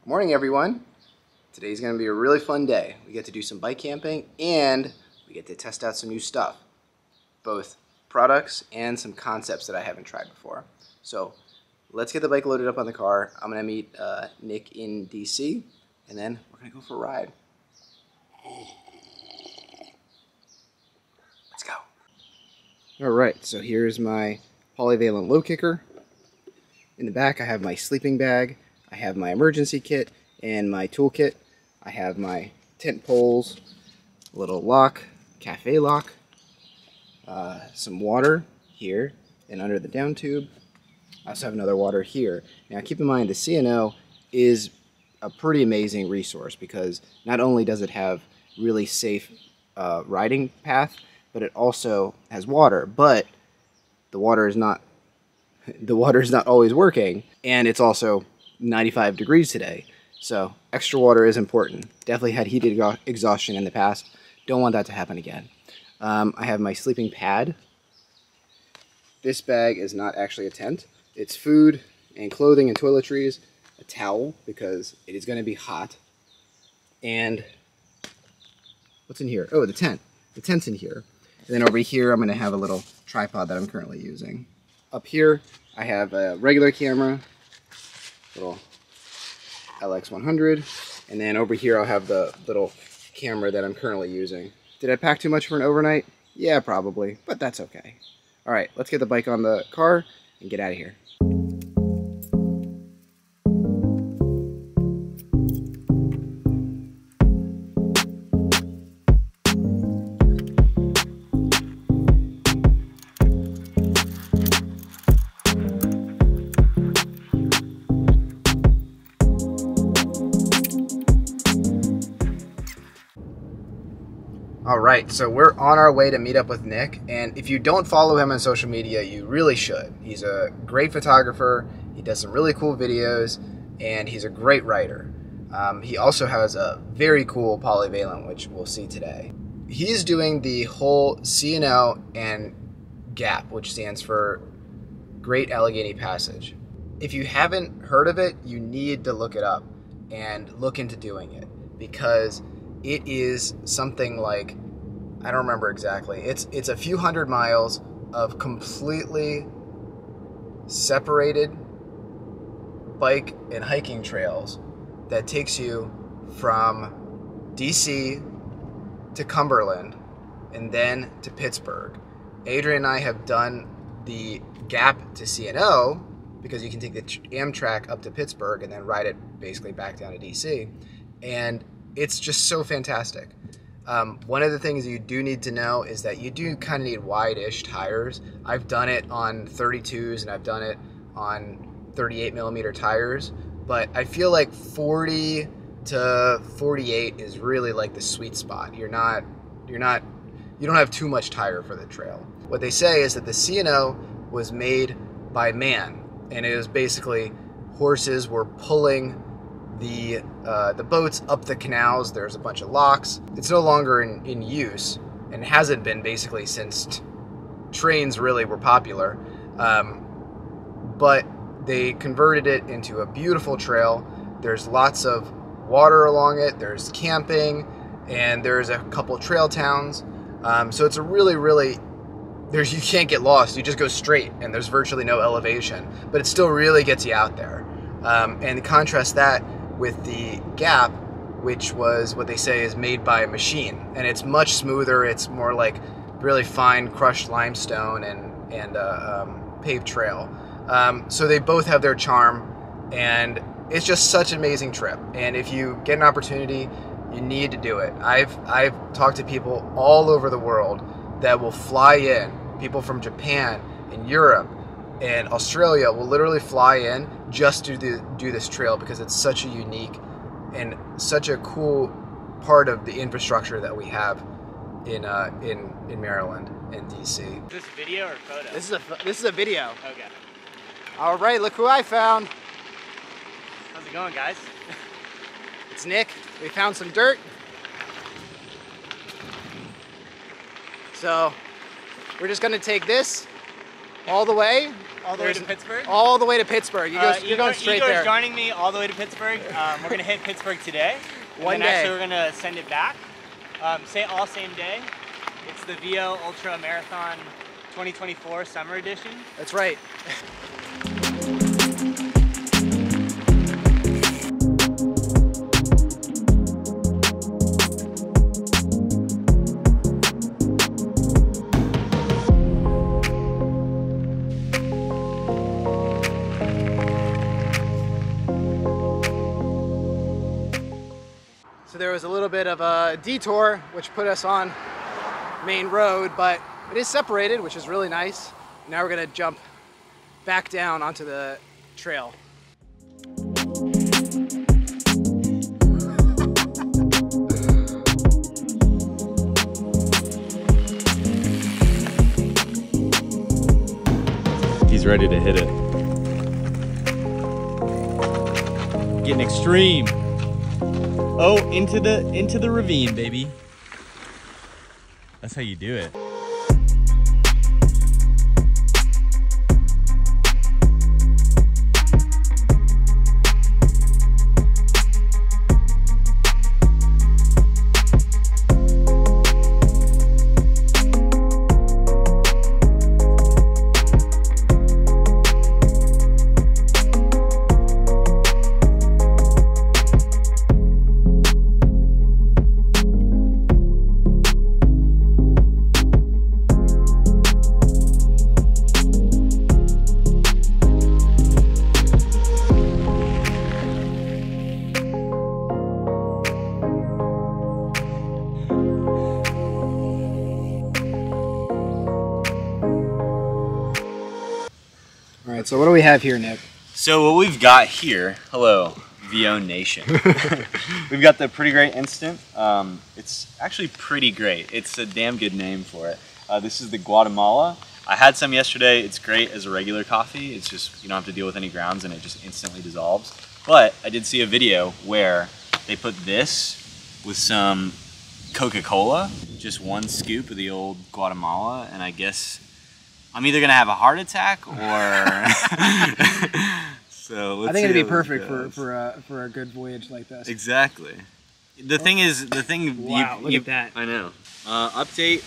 Morning everyone. Today's going to be a really fun day. We get to do some bike camping and we get to test out some new stuff. Both products and some concepts that I haven't tried before. So let's get the bike loaded up on the car. I'm going to meet Nick in DC and then we're going to go for a ride. Let's go. Alright, so here's my Polyvalent low kicker. In the back I have my sleeping bag. I have my emergency kit and my toolkit. I have my tent poles, a little lock, cafe lock, some water here and under the down tube. I also have another water here. Now keep in mind the C&O is a pretty amazing resource because not only does it have really safe riding path, but it also has water. But the water is not always working, and it's also 95 degrees today, so extra water is important. Definitely had heated exhaustion in the past. Don't want that to happen again. I have my sleeping pad. This bag is not actually a tent. It's food and clothing and toiletries, a towel because it is going to be hot, and what's in here? Oh, the tent. The tent's in here. And then over here I'm going to have a little tripod that I'm currently using. Up here I have a regular camera, little LX100, and then over here I'll have the little camera that I'm currently using. Did I pack too much for an overnight? Yeah, probably, but that's okay. Alright, let's get the bike on the car and get out of here. Alright, so we're on our way to meet up with Nick, and if you don't follow him on social media, you really should. He's a great photographer, he does some really cool videos, and he's a great writer. He also has a very cool Polyvalent, which we'll see today. He's doing the whole C&O and GAP, which stands for Great Allegheny Passage. If you haven't heard of it, you need to look it up and look into doing it, because it is something like, I don't remember exactly, it's a few hundred miles of completely separated bike and hiking trails that takes you from DC to Cumberland and then to Pittsburgh. Adrian and I have done the GAP to C&O because you can take the Amtrak up to Pittsburgh and then ride it basically back down to DC, and it's just so fantastic. One of the things you do need to know is that you do kind of need wide-ish tires. I've done it on 32s and I've done it on 38mm tires, but I feel like 40 to 48 is really like the sweet spot. You don't have too much tire for the trail. What they say is that the C&O was made by man, and it was basically horses were pulling the boats up the canals. There's a bunch of locks. It's no longer in use, and hasn't been basically since trains really were popular. But they converted it into a beautiful trail. There's lots of water along it. There's camping, and there's a couple trail towns. So it's a really you can't get lost. You just go straight, and there's virtually no elevation, but it still really gets you out there. And contrast that with the GAP, which was what they say is made by a machine, and it's much smoother. It's more like really fine crushed limestone and paved trail. So they both have their charm, and it's just such an amazing trip. And if you get an opportunity, you need to do it. I've talked to people all over the world that will fly in. People from Japan and Europe and Australia will literally fly in just to do this trail because it's such a unique and such a cool part of the infrastructure that we have in Maryland and DC. Is this video or photo? This is a video. Okay. All right, look who I found. How's it going, guys? It's Nick. We found some dirt. So we're just gonna take this All the way? All the way to Pittsburgh? All the way to Pittsburgh. You're going straight Igor's there. joining me all the way to Pittsburgh. We're gonna hit Pittsburgh today. One day. Actually, we're gonna send it back. Same day. It's the Velo Ultra Marathon 2024 Summer Edition. That's right. So there was a little bit of a detour which put us on main road, but it is separated, which is really nice. Now we're gonna jump back down onto the trail. He's ready to hit it. Getting extreme. Oh, into the ravine, baby. That's how you do it. All right, so what do we have here, Nick? So what we've got here, hello, VO Nation. We've got the Pretty Great Instant. It's actually pretty great. It's a damn good name for it. This is the Guatemala. I had some yesterday. It's great as a regular coffee. It's just, you don't have to deal with any grounds and it just instantly dissolves. But I did see a video where they put this with some Coca-Cola, just one scoop of the old Guatemala, and I guess I'm either gonna have a heart attack or. So let's I think it'd see be how this perfect goes. for a good voyage like this. Exactly. The thing is, Wow, look at that. I know. Update,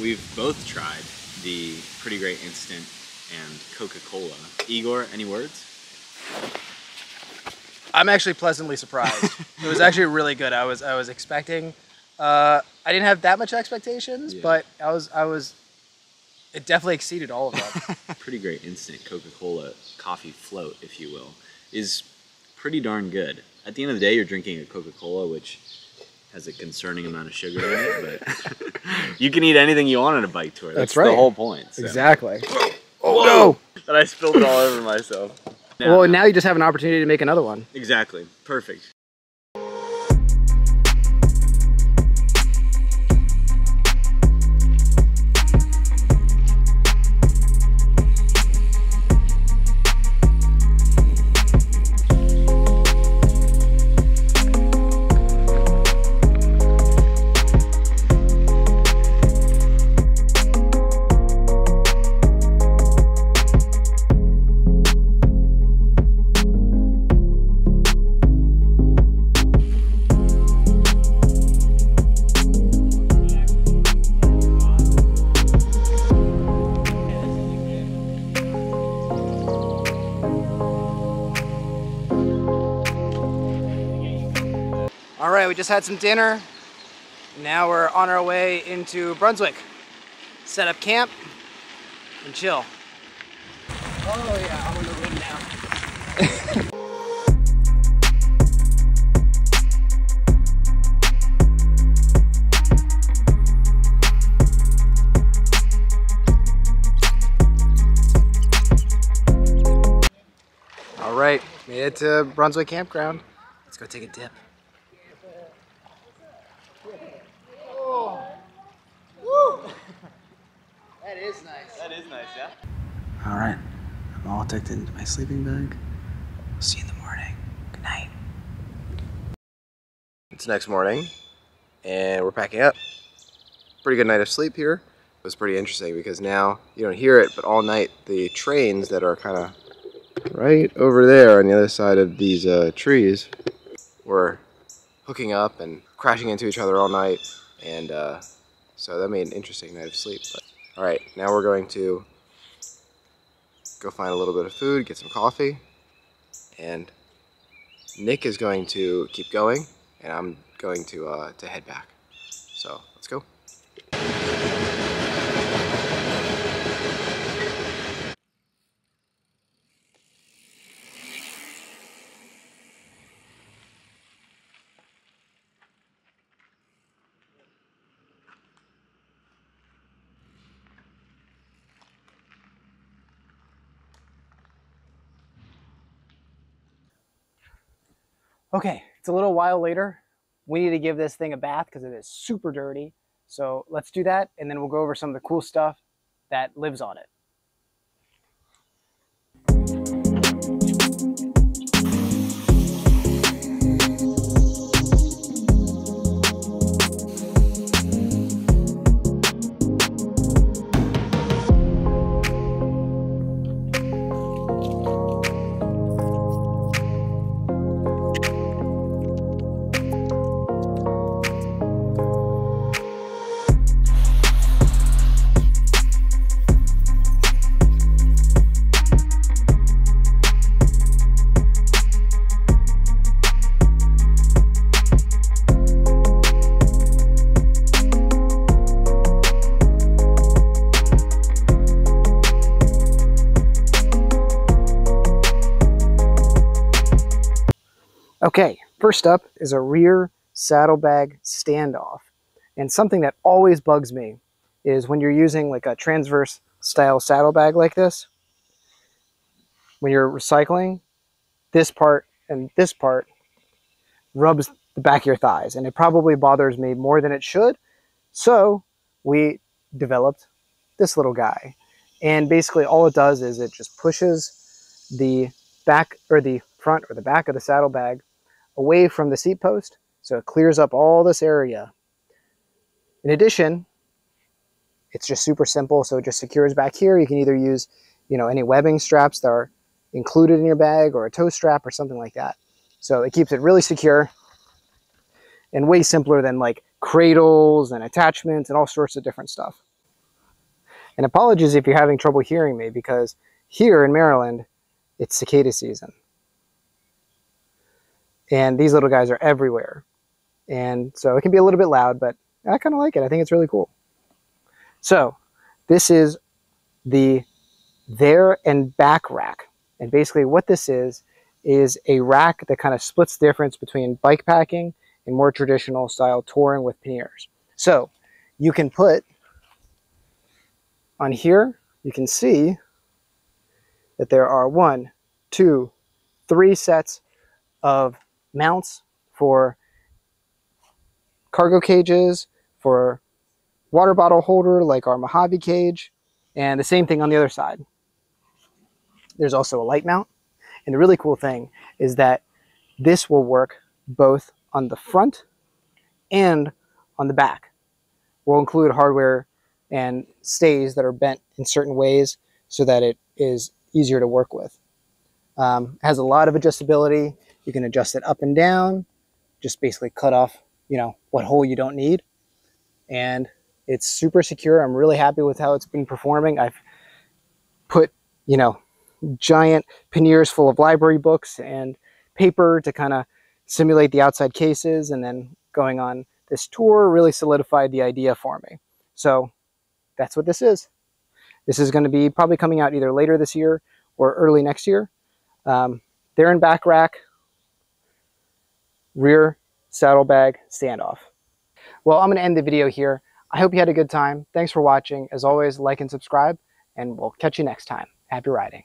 we've both tried the Pretty Great Instant and Coca-Cola. Igor, any words? I'm actually pleasantly surprised. It was actually really good. I was expecting. I didn't have that much expectations, Yeah. but it definitely exceeded all of them. Pretty Great Instant Coca-Cola coffee float, if you will, is pretty darn good. At the end of the day, you're drinking a Coca-Cola, which has a concerning amount of sugar in it, but you can eat anything you want on a bike tour. That's right. the whole point. So. Exactly. Oh no! But I spilled it all over myself. Well, now you just have an opportunity to make another one. Exactly. Perfect. All right, we just had some dinner. Now we're on our way into Brunswick. Set up camp and chill. Oh yeah, I'm on the road now. All right, made it to Brunswick Campground. Let's go take a dip. Oh. Woo. That is nice. That is nice, yeah? All right, I'm all tucked into my sleeping bag. We'll see you in the morning. Good night. It's next morning, and we're packing up. Pretty good night of sleep here. was pretty interesting because now you don't hear it, but all night the trains that are kind of right over there on the other side of these trees were hooking up and crashing into each other all night, and so that made an interesting night of sleep. But, all right, now we're going to go find a little bit of food, get some coffee, and Nick is going to keep going, and I'm going to head back. So let's go. Okay, it's a little while later. We need to give this thing a bath because it is super dirty. So let's do that, and then we'll go over some of the cool stuff that lives on it. Okay, first up is a rear saddlebag standoff. And something that always bugs me is when you're using like a transverse style saddlebag like this, when you're recycling, this part and this part rubs the back of your thighs, and it probably bothers me more than it should. So we developed this little guy. And basically all it does is it just pushes the back or the front or the back of the saddlebag away from the seat post, so it clears up all this area. In addition, it's just super simple, so it just secures back here. You can either use, any webbing straps that are included in your bag, or a toe strap or something like that. So it keeps it really secure and way simpler than like cradles and attachments and all sorts of different stuff. And apologies if you're having trouble hearing me, because here in Maryland, it's cicada season. And these little guys are everywhere. And so it can be a little bit loud, but I kind of like it. I think it's really cool. So this is the there and back rack. And basically what this is a rack that kind of splits the difference between bike packing and more traditional style touring with panniers. So you can put on here, you can see that there are 1, 2, 3 sets of mounts for cargo cages, for water bottle holder like our Mojave cage, and the same thing on the other side. There's also a light mount, and the really cool thing is that this will work both on the front and on the back. We'll include hardware and stays that are bent in certain ways so that it is easier to work with. Has a lot of adjustability. You can adjust it up and down, just basically cut off, what hole you don't need. And it's super secure. I'm really happy with how it's been performing. I've put, giant panniers full of library books and paper to kind of simulate the outside cases. And then going on this tour really solidified the idea for me. So that's what this is. This is going to be probably coming out either later this year or early next year. There and back rack, rear saddlebag standoff. Well, I'm going to end the video here. I hope you had a good time. Thanks for watching. As always, like and subscribe, and we'll catch you next time. Happy riding.